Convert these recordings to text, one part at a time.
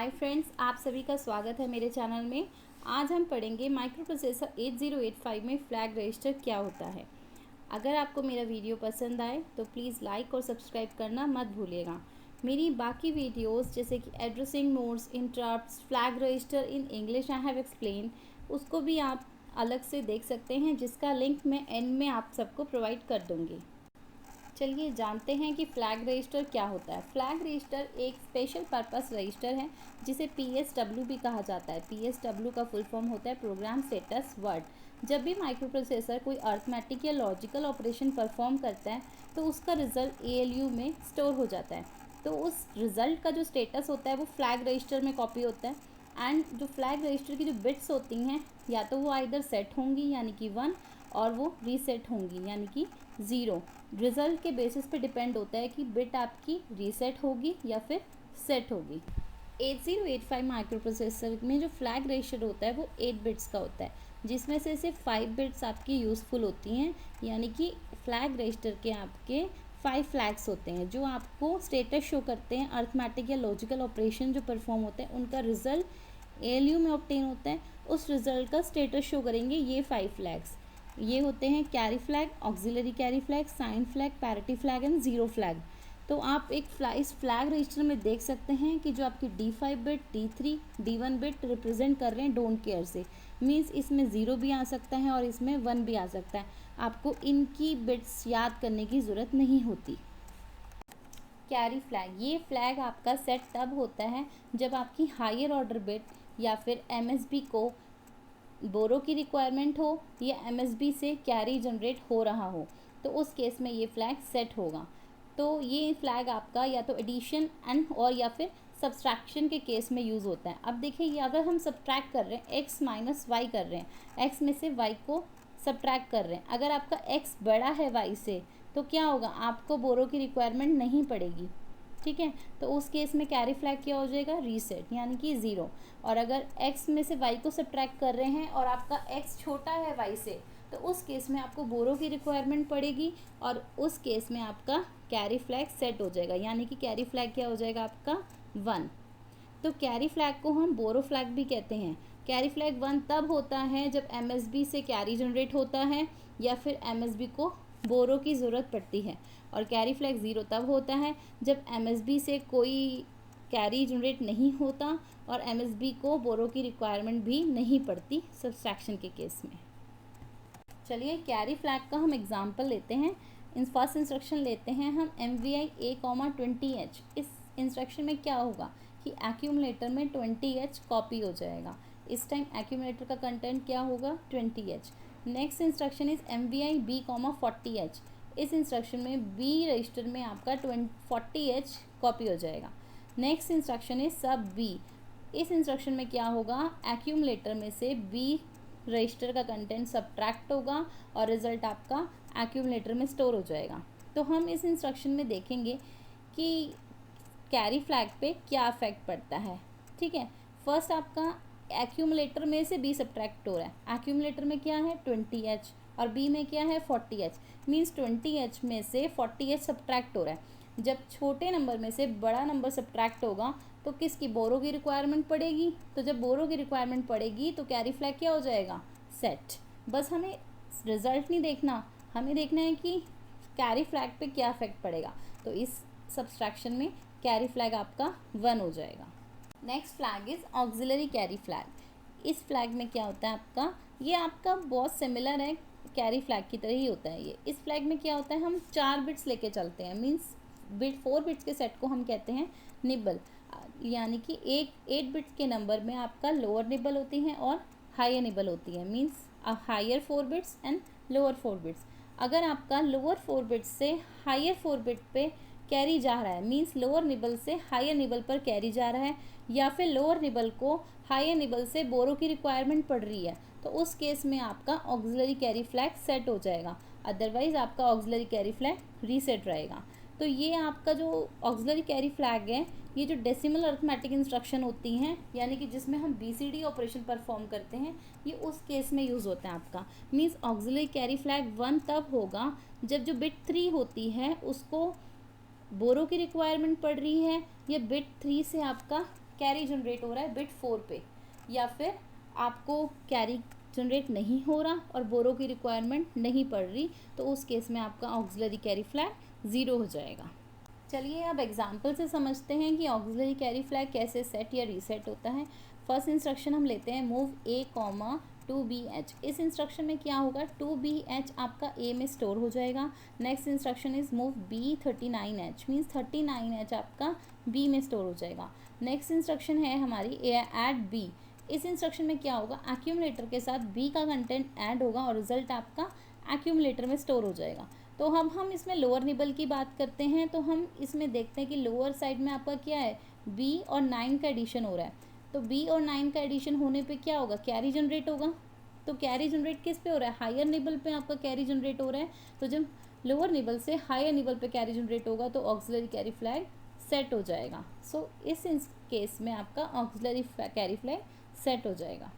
Hi friends, आप सभी का स्वागत है मेरे चैनल में। आज हम पढ़ेंगे माइक्रो प्रोसेसर 8085 में फ्लैग रजिस्टर क्या होता है। अगर आपको मेरा वीडियो पसंद आए तो प्लीज़ लाइक और सब्सक्राइब करना मत भूलिएगा। मेरी बाकी वीडियोस जैसे कि addressing modes, interrupts, flag register in English I have explain, उसको भी आप अलग से देख सकते हैं, जिसका लिंक मैं एंड में आप सबको प्रोवाइड कर दूँगी। चलिए जानते हैं कि फ्लैग रजिस्टर क्या होता है। फ्लैग रजिस्टर एक स्पेशल पर्पस रजिस्टर है जिसे PSW भी कहा जाता है। PSW का फुल फॉर्म होता है प्रोग्राम स्टेटस वर्ड। जब भी माइक्रो प्रोसेसर कोई अर्थमेटिक या लॉजिकल ऑपरेशन परफॉर्म करता है तो उसका रिजल्ट ALU में स्टोर हो जाता है। तो उस रिज़ल्ट का जो स्टेटस होता है वो फ्लैग रजिस्टर में कॉपी होता है। एंड जो फ्लैग रजिस्टर की जो बिट्स होती हैं या तो वो आइदर सेट होंगी यानी कि 1 और वो रीसेट होंगी यानी कि 0। रिज़ल्ट के बेसिस पे डिपेंड होता है कि बिट आपकी रीसेट होगी या फिर सेट होगी। 8085 माइक्रो प्रोसेसर में जो फ्लैग रजिस्टर होता है वो 8 बिट्स का होता है, जिसमें से सिर्फ 5 बिट्स आपकी यूज़फुल होती हैं। यानी कि फ्लैग रजिस्टर के आपके 5 फ्लैग्स होते हैं जो आपको स्टेटस शो करते हैं। अर्थमेटिक या लॉजिकल ऑपरेशन जो परफॉर्म होते हैं उनका रिजल्ट ALU में ऑब्टेन होता है, उस रिजल्ट का स्टेटस शो करेंगे ये 5 फ्लैग्स। ये होते हैं carry flag, auxiliary carry flag, sign flag, parity flag and zero flag. तो आप इस फ्लैग रजिस्टर में देख सकते हैं कि जो आपकी D5 bit, D3, D1 bit represent कर रहे हैं डोंट केयर से। मीन्स इसमें 0 भी आ सकता है और इसमें 1 भी आ सकता है। आपको इनकी बिट्स याद करने की ज़रूरत नहीं होती। कैरी फ्लैग, ये फ्लैग आपका सेट तब होता है जब आपकी हायर ऑर्डर बिट या फिर MSB को बोरो की रिक्वायरमेंट हो या MSB से कैरी जनरेट हो रहा हो, तो उस केस में ये फ्लैग सेट होगा। तो ये फ्लैग आपका या तो एडिशन एंड और या फिर सब्सट्रैक्शन के केस में यूज़ होता है। अब देखिए, ये अगर हम सब्ट्रैक्ट कर रहे हैं, x माइनस वाई कर रहे हैं, x में से y को सब्ट्रैक्ट कर रहे हैं, अगर आपका x बड़ा है y से तो क्या होगा, आपको बोरो की रिक्वायरमेंट नहीं पड़ेगी। ठीक है, तो उस केस में कैरी फ्लैग क्या हो जाएगा, रीसेट यानी कि 0। और अगर x में से y को सब्ट्रैक्ट कर रहे हैं और आपका x छोटा है y से, तो उस केस में आपको बोरो की रिक्वायरमेंट पड़ेगी और उस केस में आपका कैरी फ्लैग सेट हो जाएगा यानी कि कैरी फ्लैग क्या हो जाएगा आपका 1। तो कैरी फ्लैग को हम बोरो फ्लैग भी कहते हैं। कैरी फ्लैग 1 तब होता है जब MSB से कैरी जनरेट होता है या फिर MSB को बोरो की ज़रूरत पड़ती है, और कैरी फ्लैग 0 तब होता है जब MSB से कोई कैरी जनरेट नहीं होता और MSB को बोरो की रिक्वायरमेंट भी नहीं पड़ती सब्सट्रैक्शन के केस में। चलिए कैरी फ्लैग का हम एग्जांपल लेते हैं। फर्स्ट इंस्ट्रक्शन लेते हैं हम MVI A,20H। इस इंस्ट्रक्शन में क्या होगा कि एक्यूमुलेटर में 20H कॉपी हो जाएगा। इस टाइम एक्यूमुलेटर का कंटेंट क्या होगा, 20H। Next instruction is MVI B,40H। इस इंस्ट्रक्शन में B रजिस्टर में आपका 40H कॉपी हो जाएगा। नेक्स्ट इंस्ट्रक्शन इज सब B। इस इंस्ट्रक्शन में क्या होगा, एक्यूमुलेटर में से B रजिस्टर का कंटेंट सब्ट्रैक्ट होगा और रिजल्ट आपका एक्यूमुलेटर में स्टोर हो जाएगा। तो हम इस इंस्ट्रक्शन में देखेंगे कि कैरी फ्लैग पे क्या इफेक्ट पड़ता है। ठीक है, फर्स्ट आपका एक्यूमुलेटर में से B सब्ट्रैक्ट हो रहा है। एक्यूमुलेटर में क्या है, 20H और B में क्या है, 40H। मीन्स 20H में से 40H सब्ट्रैक्ट हो रहा है। जब छोटे नंबर में से बड़ा नंबर सब्ट्रैक्ट होगा तो किसकी, बोरो की रिक्वायरमेंट पड़ेगी। तो जब बोरो की रिक्वायरमेंट पड़ेगी तो कैरी फ्लैग क्या हो जाएगा, सेट। बस हमें रिजल्ट नहीं देखना, हमें देखना है कि कैरी फ्लैग पे क्या इफेक्ट पड़ेगा। तो इस सब्सट्रैक्शन में कैरी फ्लैग आपका 1 हो जाएगा। Next flag is auxiliary carry flag. इस फ्लैग में क्या होता है आपका, ये आपका बहुत सिमिलर है, कैरी फ्लैग की तरह ही होता है ये। इस फ्लैग में क्या होता है, हम 4 बिट्स लेके चलते हैं। मीन्स 4 बिट्स के सेट को हम कहते हैं निबल। यानी कि 8 बिट्स के नंबर में आपका लोअर निबल होती हैं और हायर निबल होती है। Means higher 4 bits and lower 4 bits. अगर आपका लोअर 4 बिट्स से हायर 4 बिट पे कैरी जा रहा है, मीन्स लोअर निबल से हायर निबल पर कैरी जा रहा है, या फिर लोअर निबल को हायर निबल से बोरो की रिक्वायरमेंट पड़ रही है, तो उस केस में आपका ऑक्सिलरी कैरी फ्लैग सेट हो जाएगा। अदरवाइज आपका ऑक्सिलरी कैरी फ्लैग रीसेट रहेगा। तो ये आपका जो ऑक्सिलरी कैरी फ्लैग है, ये जो डेसिमल अर्थमेटिक इंस्ट्रक्शन होती हैं यानी कि जिसमें हम BCD ऑपरेशन परफॉर्म करते हैं, ये उस केस में यूज़ होता है आपका। मीन्स ऑक्सिलरी कैरी फ्लैग 1 तब होगा जब जो बिट 3 होती है उसको बोरो की रिक्वायरमेंट पड़ रही है या बिट 3 से आपका कैरी जनरेट हो रहा है बिट 4 पे, या फिर आपको कैरी जनरेट नहीं हो रहा और बोरो की रिक्वायरमेंट नहीं पड़ रही, तो उस केस में आपका ऑक्सिलरी कैरी फ्लैग 0 हो जाएगा। चलिए अब एग्जाम्पल से समझते हैं कि ऑक्सिलरी कैरी फ्लैग कैसे सेट या रीसेट होता है। फर्स्ट इंस्ट्रक्शन हम लेते हैं मूव ए कॉमा 2BH। इस इंस्ट्रक्शन में क्या होगा, 2BH आपका ए में स्टोर हो जाएगा। Next instruction is move B 39H, means 39H आपका B में स्टोर हो जाएगा। नेक्स्ट इंस्ट्रक्शन है हमारी ऐड B। इस इंस्ट्रक्शन में क्या होगा, एक्यूमुलेटर के साथ B का कंटेंट ऐड होगा और रिजल्ट आपका एक्यूमुलेटर में स्टोर हो जाएगा। तो हम इसमें लोअर निबल की बात करते हैं, तो हम इसमें देखते हैं कि लोअर साइड में आपका क्या है, B और 9 का एडिशन हो रहा है। तो B और 9 का एडिशन होने पे क्या होगा, कैरी जनरेट होगा। तो कैरी जनरेट किस पे हो रहा है, हायर निबल पे आपका कैरी जनरेट हो रहा है। तो जब लोअर निबल से हायर निबल पे कैरी जनरेट होगा तो ऑक्सिलरी कैरी फ्लैग सेट हो जाएगा। सो इस केस में आपका ऑक्सिलरी कैरी फ्लैग सेट हो जाएगा।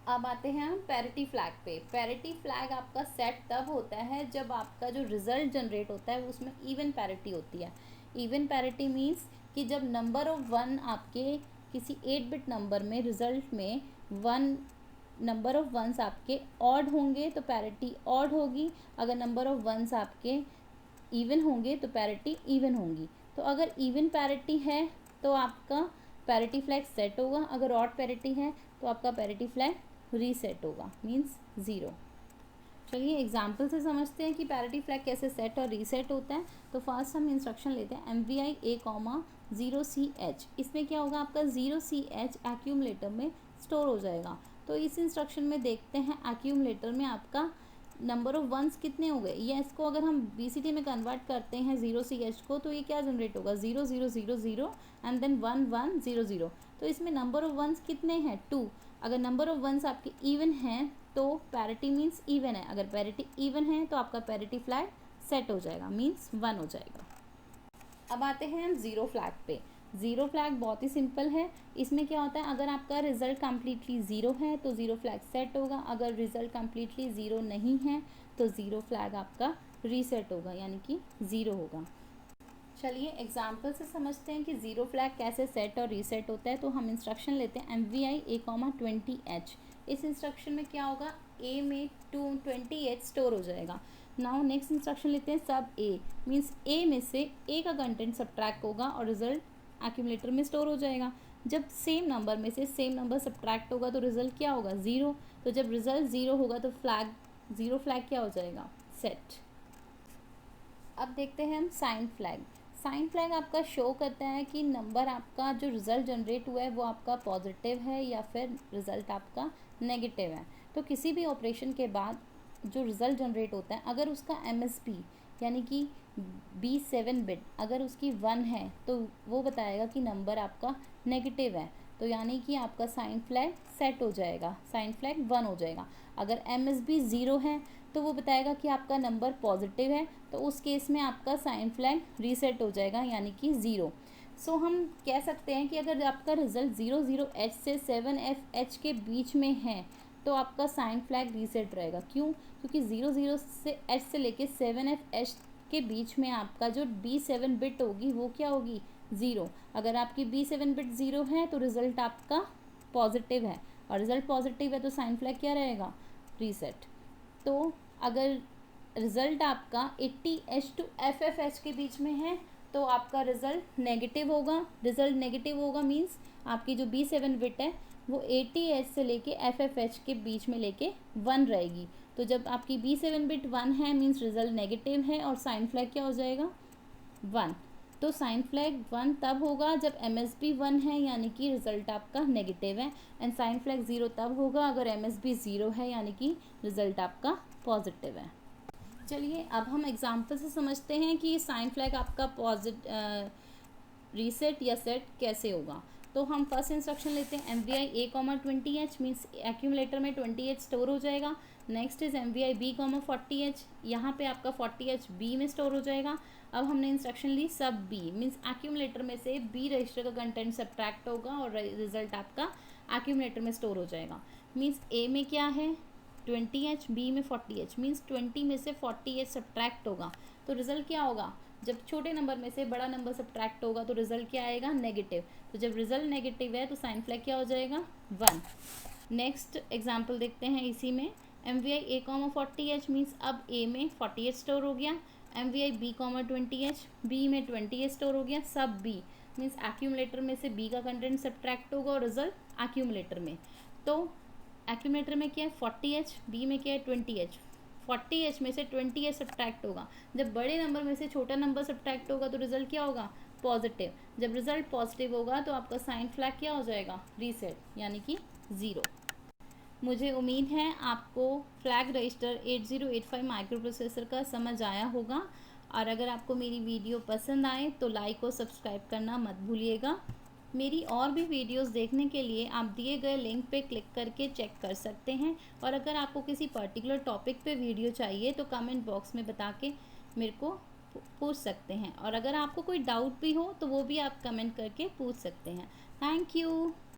अब आते हैं हम पैरिटी फ्लैग पे। पैरिटी फ्लैग आपका सेट तब होता है जब आपका जो रिजल्ट जनरेट होता है उसमें इवन पैरिटी होती है। इवन पैरिटी मीन्स कि जब नंबर ऑफ 1 आपके किसी 8 बिट नंबर में रिजल्ट में 1 नंबर ऑफ वंस आपके ऑड होंगे तो पैरिटी ऑड होगी, अगर नंबर ऑफ वंस आपके इवन होंगे तो पैरिटी इवन होंगी। तो अगर इवन पैरिटी है तो आपका पैरिटी फ्लैग सेट होगा, अगर ऑड पैरिटी है तो आपका पैरिटी फ्लैग रीसेट होगा, मीन्स 0। चलिए एग्जाम्पल से समझते हैं कि पैरिटी फ्लैग कैसे सेट और रीसेट होता है। तो फर्स्ट हम इंस्ट्रक्शन लेते हैं MVI A, 0CH। इसमें क्या होगा, आपका 0CH एक्यूमुलेटर में स्टोर हो जाएगा। तो इस इंस्ट्रक्शन में देखते हैं एक्यूमुलेटर में आपका नंबर ऑफ वंस कितने हो गए, या इसको अगर हम BCD में कन्वर्ट करते हैं 0CH को, तो ये क्या जनरेट होगा, 0 0 0 0 एंड देन 1 1 0 0। तो इसमें नंबर ऑफ वंस कितने हैं, 2। अगर नंबर ऑफ वंस आपके इवन हैं तो पैरिटी मीन्स इवन है, अगर पैरिटी इवन है तो आपका पैरिटी फ्लैग सेट हो जाएगा, मीन्स 1 हो जाएगा। अब आते हैं हम ज़ीरो फ्लैग पे। ज़ीरो फ्लैग बहुत ही सिंपल है। इसमें क्या होता है, अगर आपका रिजल्ट कम्प्लीटली ज़ीरो है तो ज़ीरो फ्लैग सेट होगा, अगर रिजल्ट कम्प्लीटली ज़ीरो नहीं है तो ज़ीरो फ्लैग आपका रीसेट होगा, यानी कि ज़ीरो होगा। चलिए एग्जाम्पल से समझते हैं कि ज़ीरो फ्लैग कैसे सेट और रीसेट होता है। तो हम इंस्ट्रक्शन लेते हैं MVI A, 20H। इस इंस्ट्रक्शन में क्या होगा, A में 20H स्टोर हो जाएगा। नाउ नेक्स्ट इंस्ट्रक्शन लेते हैं सब A, मीन्स A में से A का कंटेंट सब्ट्रैक्ट होगा और रिजल्ट एक्यूमुलेटर में स्टोर हो जाएगा। जब सेम नंबर में से सेम नंबर सब्ट्रैक्ट होगा तो रिजल्ट क्या होगा, 0। तो जब रिजल्ट 0 होगा तो ज़ीरो फ्लैग क्या हो जाएगा, सेट। अब देखते हैं हम साइन फ्लैग। साइन फ्लैग आपका शो करता है कि नंबर आपका जो रिज़ल्ट जनरेट हुआ है वो आपका पॉजिटिव है या फिर रिज़ल्ट आपका नेगेटिव है। तो किसी भी ऑपरेशन के बाद जो रिज़ल्ट जनरेट होता है, अगर उसका MSB यानी कि B7 बिट अगर उसकी 1 है तो वो बताएगा कि नंबर आपका नेगेटिव है, तो यानी कि आपका साइन फ्लैग सेट हो जाएगा, साइन फ्लैग 1 हो जाएगा। अगर MSB 0 है तो वो बताएगा कि आपका नंबर पॉजिटिव है, तो उस केस में आपका साइन फ्लैग रीसेट हो जाएगा, यानी कि 0। सो हम कह सकते हैं कि अगर आपका रिजल्ट 00H से 7FH के बीच में है तो आपका साइन फ्लैग रीसेट रहेगा। क्यों, क्योंकि 00 से H से लेके 7FH के बीच में आपका जो B7 बिट होगी वो क्या होगी, 0। अगर आपकी B7 बिट 0 है तो रिज़ल्ट आपका पॉजिटिव है, और रिज़ल्ट पॉजिटिव है तो साइन फ्लैग क्या रहेगा, रीसेट। तो अगर रिज़ल्ट आपका 80H to FFH के बीच में है तो आपका रिज़ल्ट नेगेटिव होगा। रिज़ल्ट नेगेटिव होगा मीन्स आपकी जो B7 बिट है वो 80H से लेके FFH के बीच में लेके 1 रहेगी। तो जब आपकी B7 बिट 1 है मीन्स रिज़ल्ट नेगेटिव है और साइन फ्लैग क्या हो जाएगा, 1। तो साइन फ्लैग 1 तब होगा जब MSB 1 है, यानी कि रिज़ल्ट आपका नेगेटिव है, एंड साइन फ्लैग 0 तब होगा अगर MSB 0 है, यानी कि रिज़ल्ट आपका पॉजिटिव है। चलिए अब हम एग्जाम्पल से समझते हैं कि साइन फ्लैग आपका रीसेट या सेट कैसे होगा। तो हम फर्स्ट इंस्ट्रक्शन लेते हैं MVI A, 20H, means accumulator में 20H स्टोर हो जाएगा। Next is MVI B, 40H, यहाँ पे आपका 40H B में स्टोर हो जाएगा। अब हमने इंस्ट्रक्शन ली सब B, मीन्स एक्यूमुलेटर में से B रजिस्टर का कंटेंट सब्ट्रैक्ट होगा और रिजल्ट आपका एक्यूमुलेटर में स्टोर हो जाएगा। मीन्स A में क्या है 20H, B में 40H, मीन्स 20 में से 40H सब्ट्रैक्ट होगा तो रिजल्ट क्या होगा जब छोटे नंबर में से बड़ा नंबर सब्ट्रैक्ट होगा तो रिजल्ट क्या आएगा, नेगेटिव। तो जब रिजल्ट नेगेटिव है तो साइन फ्लैग क्या हो जाएगा, 1। नेक्स्ट एग्जाम्पल देखते हैं इसी में। MVI A, 40H मीन्स अब A में 40H स्टोर हो गया। MVI B, 20H, B में 20H स्टोर हो गया, सब B मीन्स एक्यूमुलेटर में से B का कंटेंट सब्ट्रैक्ट होगा और रिजल्ट एक्यूमुलेटर में। तो एक्यूमुलेटर में क्या है 40H, B में क्या है 20H। 40H में से 20H सब्ट्रैक्ट होगा। जब बड़े नंबर में से छोटा नंबर सब्ट्रैक्ट होगा तो रिजल्ट क्या होगा, पॉजिटिव। जब रिजल्ट पॉजिटिव होगा तो आपका साइन फ्लैग क्या हो जाएगा, रीसेट, यानी कि 0। मुझे उम्मीद है आपको फ्लैग रजिस्टर 8085 माइक्रो प्रोसेसर का समझ आया होगा। और अगर आपको मेरी वीडियो पसंद आए तो लाइक और सब्सक्राइब करना मत भूलिएगा। मेरी और भी वीडियोस देखने के लिए आप दिए गए लिंक पे क्लिक करके चेक कर सकते हैं। और अगर आपको किसी पर्टिकुलर टॉपिक पे वीडियो चाहिए तो कमेंट बॉक्स में बता के मेरे को पूछ सकते हैं। और अगर आपको कोई डाउट भी हो तो वो भी आप कमेंट करके पूछ सकते हैं। Thank you.